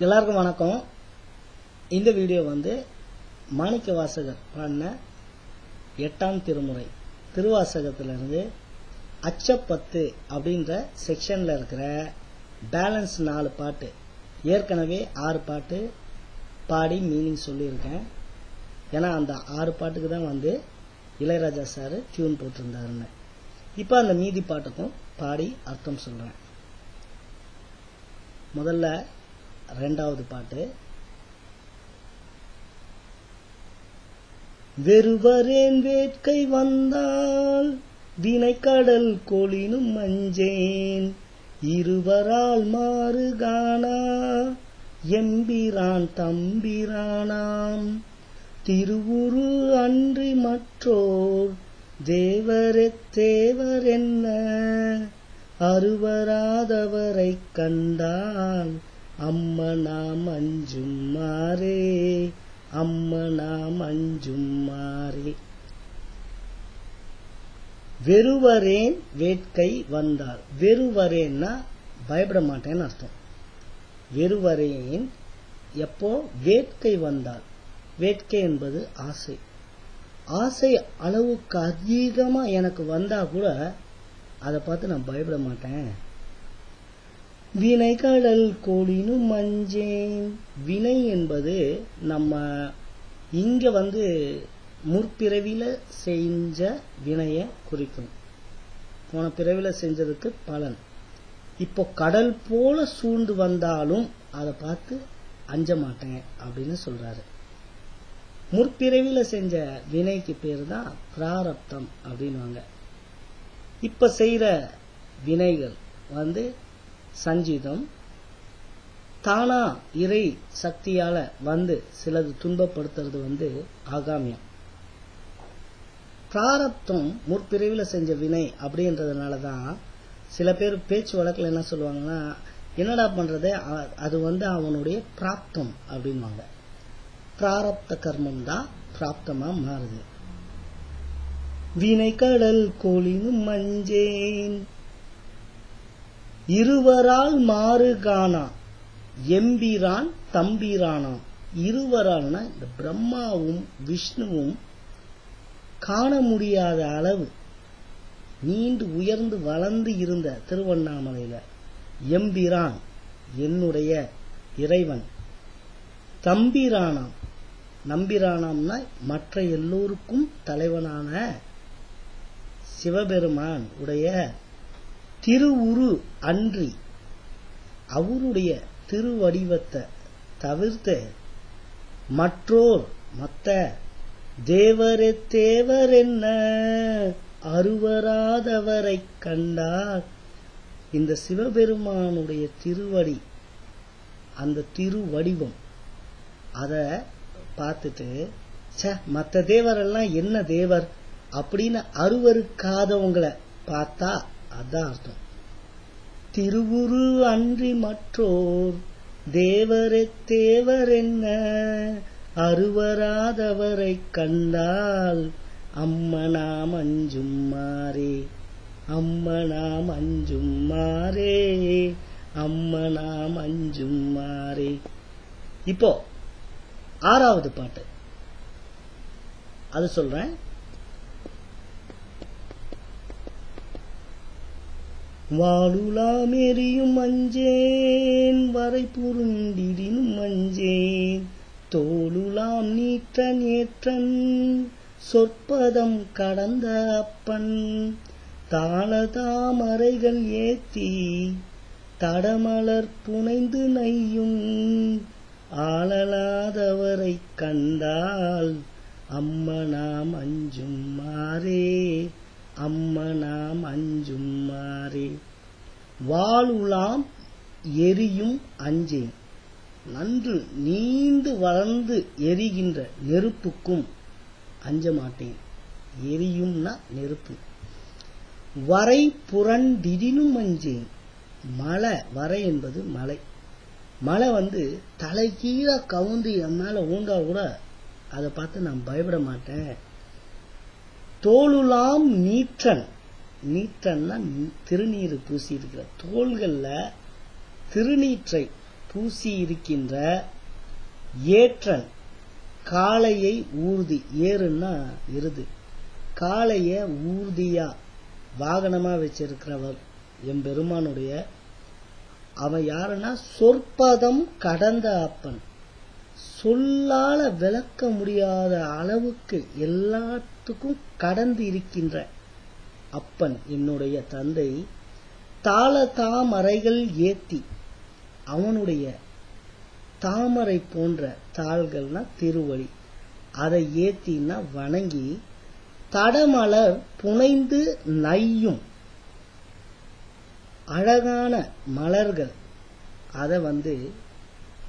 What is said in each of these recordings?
எல்லாருக்கும் வணக்கம். இந்த வீடியோ மாணிக்கவாசகர் பாடின 8ஆம் திருமுறை திருவாசகத்திலிருந்து அச்சப்பத்து அப்படின்ற செக்ஷன்ல இருக்கிற பேலன்ஸ் 4 பாட்டு, ஏற்கனவே 6 பாட்டு பாடி மீனிங் சொல்லியிருக்கேன். ஏன்னா அந்த 6 பாட்டுக்கு தான் இளையராஜா சார் டியூன் போட்டிருந்தாருன்னு. இப்போ அந்த மீதி பாட்டுக்கும் பாடி அர்த்தம் சொல்றேன். முதல்ல 2வது பாட்டு. வெறுவரேன் வேட்கை வந்தால் வினைக்கடல் கொளினும் மஞ்சேன், இருவரால் மாறுகானா எம்பிரான் தம்பிரானாம், திருவுரு அன்றி மற்றோர் தேவரே தேவர் என்ன, அருவராதவரை கண்டால் அம்மனாம் அஞ்சும் மாறே அம்மனாம் அஞ்சும் மாறே. வெறுவரேன் வேட்கை வந்தால், வெறுவரேன்னா பயப்பட மாட்டேன்னு அர்த்தம். வெறுவரேன் எப்போ வேட்கை வந்தால், வேட்கை என்பது ஆசை. ஆசை அளவுக்கு அதிகமா எனக்கு வந்தா கூட அதை பார்த்து நான் பயப்பட மாட்டேன். வினைக்கடல் கோளினும் மஞ்சேன். வினை என்பது நம்ம இங்க முற்பிறவில செஞ்ச வினைய குறிக்கும். போன பிறவில செஞ்சதுக்கு பலன். இப்போ கடல் போல சூழ்ந்து வந்தாலும் அதை பார்த்து அஞ்ச மாட்டேன் அப்படின்னு சொல்றாரு. முற்பிறவில செஞ்ச வினைக்கு பேரு தான் பிராரப்தம் அப்படின்வாங்க. இப்ப செய்யற வினைகள் சஞ்சீதம், தானா இறை சக்தியால சிலது துன்பப்படுத்துறது ஆகாமியம். பிராரப்தம் முற்பிறவில செஞ்ச வினை அப்படின்றதுனாலதான் சில பேர் பேச்சு வழக்கில் என்ன சொல்லுவாங்கன்னா, என்னடா பண்றது, அது அவனுடைய பிராப்தம் அப்படின்வாங்க. பிராரப்த கர்மம் தான் பிராப்தமா மாறுது. வினைக்கடல் கோளினும் மஞ்சேன், இருவரால் மாறுகானா எம்பிரான் தம்பிரானாம். இருவரால்னா இந்த பிரம்மாவும் விஷ்ணுவும் காண முடியாத அளவு நீண்டு உயர்ந்து வளர்ந்து இருந்த திருவண்ணாமலையில எம்பிரான் என்னுடைய இறைவன், தம்பிரானாம் நம்பிரானாம்னா மற்ற எல்லோருக்கும் தலைவனான சிவபெருமான் உடைய திருவுரு அன்றி, அவருடைய திருவடிவத்தை தவிர்த்து மற்றோர் மத்த தேவரே தேவர் என்ன, அருவராதவரை கண்டார். இந்த சிவபெருமானுடைய திருவடி, அந்த திருவடிவம் அத பார்த்துட்டு மற்ற தேவரெல்லாம் என்ன தேவர் அப்படின்னு அருவருக்காதவங்களை பார்த்தா அதான் அர்த்தம். திருவுரு அன்றி மற்றோர் தேவரே தேவர் என்ன, அருவராதவரை கண்டால் அம்மனாம் அஞ்சும் மாறே அம்மனாம் அஞ்சும் மாறே அம்மனாம் அஞ்சும் மாறே. இப்போ 6வது பாட்டு அது சொல்றேன். வாளுலாம் எரியும் மஞ்சேன், வரை புருண்டிடினும் மஞ்சேன், தோளுலாம் நீற்றன் ஏற்றன் சொற்பதம் கடந்த அப்பன், தாளதாமரைகள் ஏத்தி தடமலர் புனைந்து நையும், ஆளலாதவரை கண்டால் அம்மனாம் அஞ்சும் மாறே அம்மனாம் அஞ்சும் மாறே. வாளுலாம் எரியும் அஞ்சேன், நன்று நீண்டு வளர்ந்து எரிகின்ற நெருப்புக்கும் அஞ்ச மாட்டேன். எரியும்னா நெருப்பு. வரை புரண்டிடினும் அஞ்சேன். மலை, வரை என்பது மலை. மலை தலைகீழ கவுந்து என் மேல ஊண்டா கூட அதை பார்த்து நான் பயப்பட மாட்டேன். தோளுலாம் நீற்றன், நீற்றன்னா திருநீர் பூசி இருக்கிற தோள்கள்ல திருநீற்றை பூசி இருக்கின்ற ஏற்றன் காளையை ஊர்தி, ஏறுன்னா இருது, காளைய ஊர்தியா வாகனமா வச்சிருக்கிறவர் எம்பெருமானுடைய அவன் யாருன்னா சொற்பதம் கடந்த அப்பன். சொல்லால விளக்க முடியாத அளவுக்கு எல்லாத்துக்கும் கடந்து இருக்கின்ற அப்பன் என்னுடைய தந்தை. தாள தாமரைகள் ஏத்தி, அவனுடைய தாமரை போன்ற தாள்கள்னா திருவடி, அதை ஏத்தினா வணங்கி, தடமலர் புனைந்து நையும் அழகான மலர்கள், அதை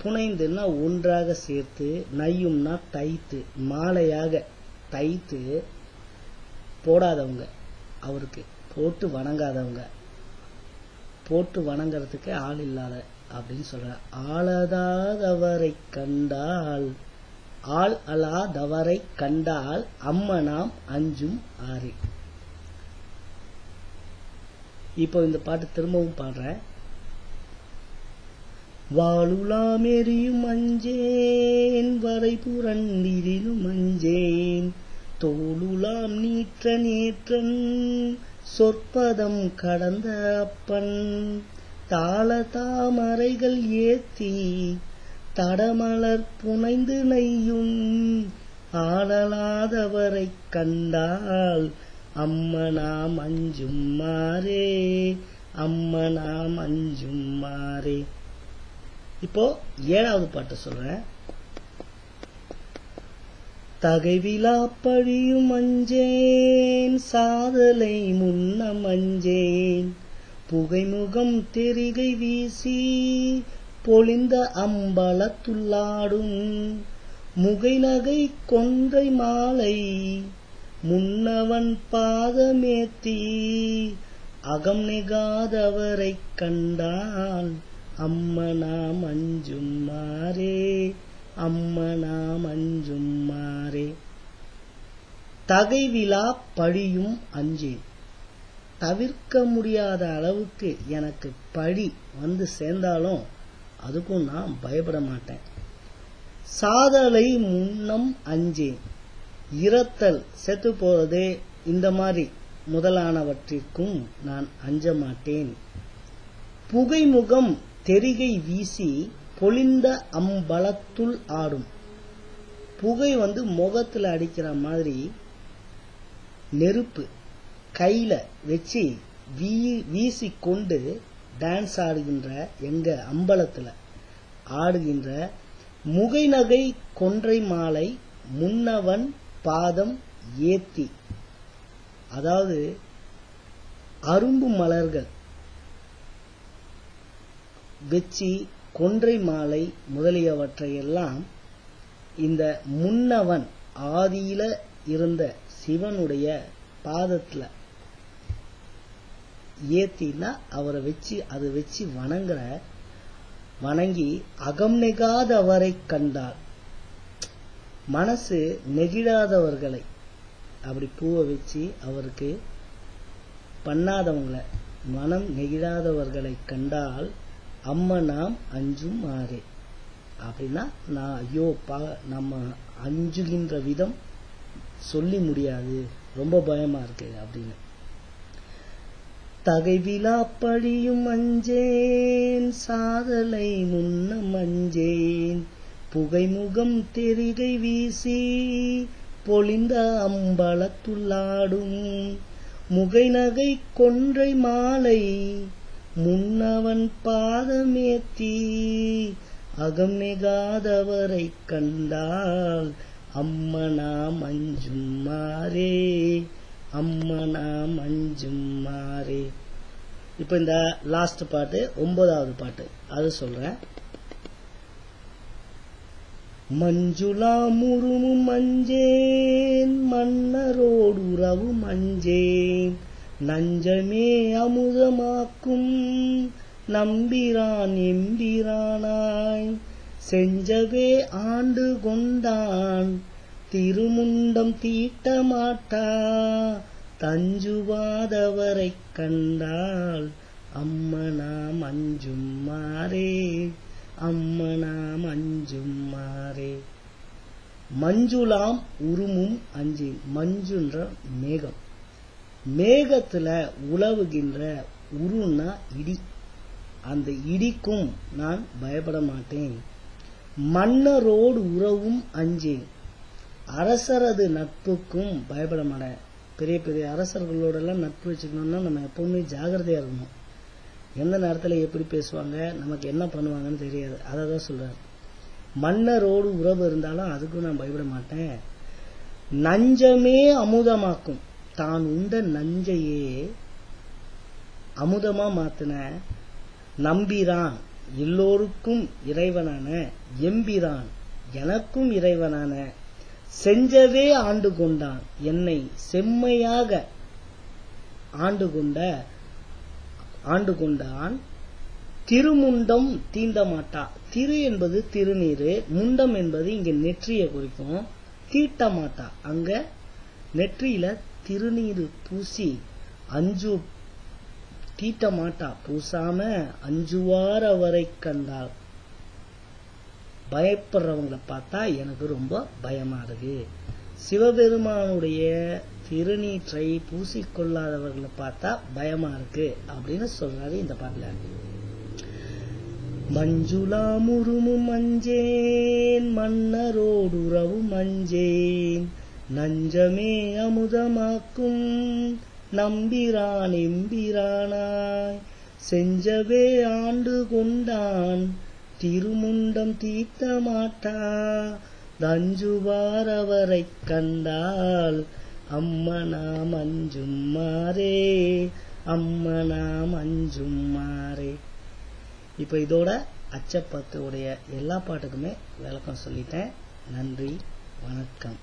புனைந்துன்னா ஒன்றாக சேர்த்து, நையும்னா தைத்து, மாலையாக தைத்து போடாதவங்க, அவருக்கு போட்டு வணங்காதவங்க, போட்டு வணங்கறதுக்கு ஆள் இல்லாத அப்படின்னு சொல்ற. ஆளதாதவரை கண்டால், ஆள் அலாதவரை கண்டால் அம்மனாம் அஞ்சும் ஆறே. இப்போ இந்த பாட்டு திரும்பவும் பாடுறேன். வாளுலாம் எரியும் அஞ்சேன், வரை புரண்டிரிலும் அஞ்சேன், தோளுலாம் நீற்ற நேற்றன் சொற்பதம் கடந்த அப்பன். தாள தாமரைகள் ஏத்தி, தடமலர் புனைந்து நெய்யும், ஆளலாதவரை கண்டால் அம்மனாம் அஞ்சும் மாறே, அம்மனாம் அஞ்சும் மாறே. இப்போ 7வது பாட்டு சொல்றேன். தகைவிலா பழியும் அஞ்சேன், சாதலை முன்னம் அஞ்சேன், புகைமுகம் தெரிகை வீசி பொழிந்த அம்பலத்துள்ளாடும், முகைநகை கொன்றை மாலை முன்னவன் பாதமேத்தி, அகம் நெகாதவரை கண்டால் அம்மனாம் அஞ்சும் மாறே, அம்மனாம் அஞ்சும் மாறே. தகைவிலா பழியும் அஞ்சேன், தவிர்க்க முடியாத அளவுக்கு எனக்கு பழி சேர்ந்தாலும் அதுக்கும் நான் பயப்பட மாட்டேன். சாதலை முன்னம் அஞ்சேன், இரத்தல் செத்து போறதே இந்த மாதிரி முதலானவற்றிற்கும் நான் அஞ்ச மாட்டேன். புகைமுகம் தெரிகை வீசி பொழிந்த அம்பலத்துள் ஆடும், புகை முகத்துல அடிக்கிற மாதிரி நெருப்பு கையில வச்சு வீசி கொண்டு டான்ஸ் ஆடுகின்ற எங்க அம்பலத்துல ஆடுகின்ற, முகைநகை கொன்றை மாலை முன்னவன் பாதம் ஏத்தி, அதாவது அரும்பு மலர்கள் வெச்சி கொன்றை மாலை முதலியவற்றையெல்லாம் இந்த முன்னவன் ஆதியில இருந்த சிவனுடைய பாதத்துல ஏத்தினா அவரை வச்சு அதை வச்சு வணங்கி அகம் நெகாதவரை கண்டால், மனசு நெகிழாதவர்களை அப்படி பூவை வச்சு அவருக்கு பண்ணாதவங்களை, மனம் நெகிழாதவர்களை கண்டால் அம்மனாம் அஞ்சும் மாறே. அப்படின்னா நான் ஐயோ நம்ம அஞ்சுகின்ற விதம் சொல்லி முடியாது, ரொம்ப பயமா இருக்கு அப்படின்னு. தகைவிலா பழியும் அஞ்சேன், சாதலை முன்னம் அஞ்சேன், புகைமுகம் தெரிகை வீசி பொழிந்த அம்பலத்துள்ளாடும், முகைநகை கொன்றை மாலை முன்னவன் பாதமேத்தி, அகம் நெகாதவரை கண்டால் அம்மனாம் அஞ்சும் மாறே, அம்மனாம் அஞ்சும் மாறே. இப்ப இந்த லாஸ்ட் பாட்டு 9வது பாட்டு அது சொல்றேன். மஞ்சுளா முருமும் அஞ்சேன், மன்னரோடு உறவும் அஞ்சேன், நஞ்சமே அமுதமாக்கும் நம்பிரான் எம்பிரானாய், செஞ்சவே ஆண்டு கொண்டான் திருமுண்டம் தீட்ட மாட்டா, தஞ்சுவாதவரை கண்டால் அம்மனாம் அஞ்சும் மாறே, அம்மனாம் அஞ்சும் மாறே. மஞ்சுளாம் உருமும் அஞ்சேன். மஞ்சுன்ற மேகம், மேகத்துல உலவுகின்ற உருன்னா இடி, அந்த இடிக்கும் நான் பயப்பட மாட்டேன். மன்னரோடு உறவும் அஞ்சேன். அரசரது நட்புக்கும் பயப்பட மாட்டேன். பெரிய பெரிய அரசர்களோட எல்லாம் நட்பு வச்சுக்கணும்னா நம்ம எப்பவுமே ஜாகிரதையா இருக்கணும். எந்த நேரத்துல எப்படி பேசுவாங்க, நமக்கு என்ன பண்ணுவாங்கன்னு தெரியாது. அததான் சொல்றாரு. மன்னரோடு உறவு இருந்தாலும் அதுக்கும் நான் பயப்பட மாட்டேன். நஞ்சமே அமுதமாக்கும். தான் உண்ட நஞ்சையே அமுதமா மாத்தின நம்பிரான், எல்லோருக்கும் இறைவனான எம்பிரான், எனக்கும் இறைவனான செஞ்சவே ஆண்டு கொண்டான், என்னை செம்மையாக ஆண்டு கொண்டான். திருமுண்டம் தீண்ட மாட்டா. திரு என்பது திருநீரு, முண்டம் என்பது இங்க நெற்றியை குறிக்கும். தீட்ட மாட்டா, அங்க நெற்றியில திருநீரு பூசி அஞ்சு தீட்ட மாட்டா, பூசாம அஞ்சுவார் அவரை கண்டால். பயப்படுறவங்களை பார்த்தா எனக்கு ரொம்ப பயமா இருக்கு. சிவபெருமானுடைய திருநீற்றை பூசிக்கொள்ளாதவர்களை பார்த்தா பயமா இருக்கு அப்படின்னு சொல்றாரு இந்த பாட்டுல. மஞ்சுளாம் உருமும் அஞ்சேன், மன்னரோடு உறவும் அஞ்சேன். நஞ்சமே அமுதமாக்கும் நம்பிரான் எம்பிரானாய், செஞ்சவே ஆண்டு கொண்டான், திருமுண்டம் தீட்ட மாட்டா. தஞ்சுவார் அவரை கண்டால், அம்மனாம் அஞ்சும் மாறே, அம்மனாம் அஞ்சும் மாறே. இப்ப இதோட அச்சப்பத்துடைய எல்லா பாட்டுக்குமே விளக்கம் சொல்லிட்டேன். நன்றி, வணக்கம்.